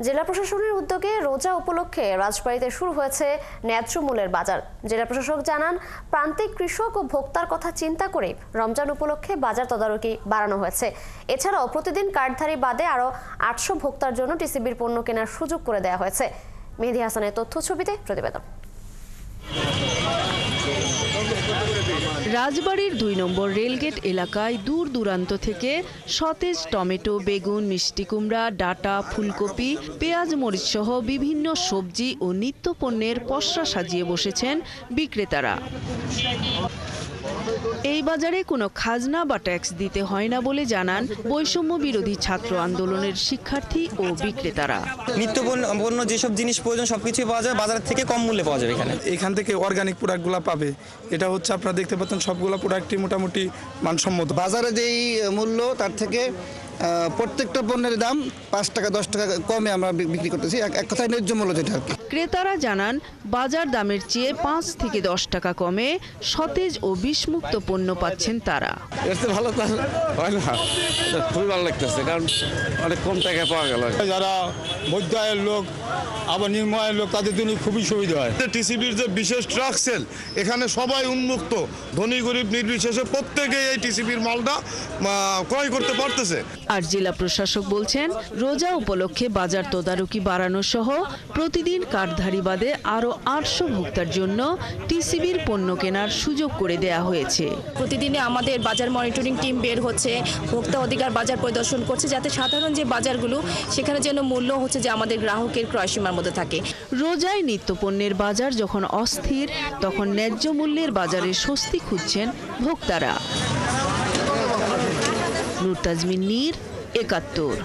জেলা প্রশাসনের উদ্যোগে রোজা উপলক্ষে রাজবাড়ীতে শুরু হয়েছে ন্যায্য মূল্যের বাজার। জেলা প্রশাসক জানান, প্রান্তিক কৃষক ও ভোক্তার কথা চিন্তা করে রমজান উপলক্ষে বাজার তদারকি বাড়ানো হয়েছে। এছাড়াও প্রতিদিন কার্ডধারী বাদে আরও 800 ভোক্তার জন্য টিসিবির পণ্য কেনার সুযোগ করে দেওয়া হয়েছে। মেহেদী হাসানের তথ্য ছবিতে প্রতিবেদন। রাজবাড়ীর 2 নম্বর রেলগেট এলাকায় দূর দূরান্ত থেকে সতেজ টমেটো, বেগুন, মিষ্টি কুমড়া, ডাঁটা, ফুলকপি, পেঁয়াজ, মরিচ সহ বিভিন্ন সবজি ও নিত্যপণ্যের পসরা সাজিয়ে বসেছেন বিক্রেতারা। এই বাজারে কোনো খাজনা বা ট্যাক্স দিতে হয় না বলে জানান বৈষম্য বিরোধী ছাত্র আন্দোলনের শিক্ষার্থী ও বিক্রেতারা। নিত্যপণ্য যেসব জিনিস প্রয়োজন সবকিছুই পাওয়া যায়, বাজার থেকে কম মূল্যে পাওয়া যাবে। এখান থেকে অর্গানিক প্রোডাক্টগুলো পাবে। এটা হচ্ছে আপনারা দেখতে পাচ্ছেন সবগুলো প্রোডাক্টই মোটামুটি মানসম্মত। বাজারে যেই মূল্য তার থেকে প্রত্যেকটা পণ্যের দাম 5 টাকা 10 টাকা কমে আমরা বিক্রি করতেছি। এক কথায় ন্যায্য মূল্য যেটা আর কি। ক্রেতারা জানান, বাজার দামের চেয়ে 5 থেকে 10 টাকা কমে সতেজ ও বিষমুক্ত পণ্য পাচ্ছেন তারা। ভালো হয় না, খুবই ভালো লাগতেছে, কারণ অনেক কম টাকায় পাওয়া গেল। যারা মধ্য আয়ের লোক আবার নিম্ন আয়ের লোক তাদের জন্য খুবই সুবিধা হয়। টিসিবির যে বিশেষ ট্রাক সেল, এখানে সবাই উন্মুক্ত, ধনী গরিব নির্বিশেষে প্রত্যেকেই এই টিসিবির মালটা ক্রয় করতে পারতেছে। আর জেলা প্রশাসক বলছেন, রোজা উপলক্ষে বাজার তদারকি বাড়ানো সহ প্রতিদিন কার্ডধারী বাদে আরও 800 ভোক্তার জন্য টিসিবির পণ্য কেনার সুযোগ করে দেয়া হয়েছে। প্রতিদিনে আমাদের বাজার মনিটরিং টিম বের হচ্ছে, ভোক্তা অধিকার বাজার পরিদর্শন করছে, যাতে সাধারণ যে বাজারগুলো সেখানে যেন মূল্য হচ্ছে যে আমাদের গ্রাহকের ক্রয়সীমার মধ্যে থাকে। রোজায় নিত্যপণ্যের বাজার যখন অস্থির, তখন ন্যায্য মূল্যের বাজারে স্বস্তি খুঁজছেন ভোক্তারা। নূর তাজমিন নীর, ৭১।